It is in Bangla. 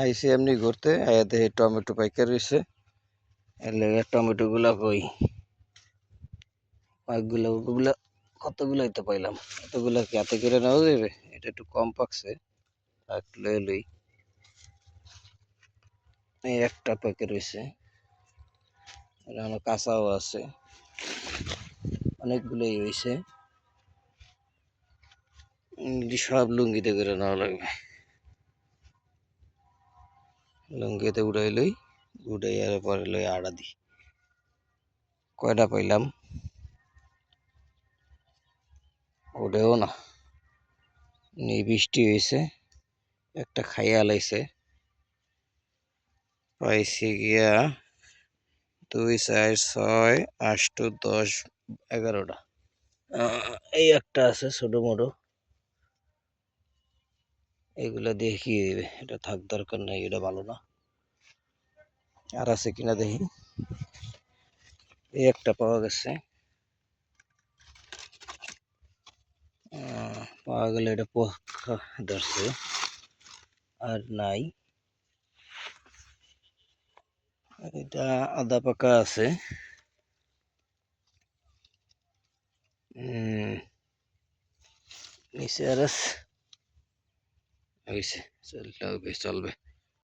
আইসি এমনি ঘুরতে আয়া দেখি টমেটো পাইকা রয়েছে। এর লেগে টমেটো গুলা কই কয়েকগুলো ওগুলা কতগুলাই তো পাইলাম, এতগুলা কি হাতে করে নেওয়া যাবে? এটা একটু কম পাকছে, একটু লই লই। এই একটা প্যাকে রয়েছে, এখানে কাঁচাও আছে, অনেকগুলোই হয়েছে। সব লুঙ্গিতে করে নেওয়া লাগবে, লুঙ্গিতে উড়াই লই, উড়াইয়ার পরে লই আড়া দিই। কয়টা পাইলাম ওটাও না, বৃষ্টি হয়েছে, একটা খাইয়া লাইছে। পাইছি গিয়া 2, 4, 6, 8, 10, 11টা। এই একটা আছে ছোট মোটো, এগুলা দিয়ে কি দিবে? এটা থাক, দরকার নাই, এটা ভালো না। আর আছে কিনা দেখি। এই একটা পাওয়া গেছে, পাওয়া গেলে এটা পোকা ধরছে, আর নাই। এটা আদা পাকা আছে। নিচে আর হয়েছে, চলবে চলবে।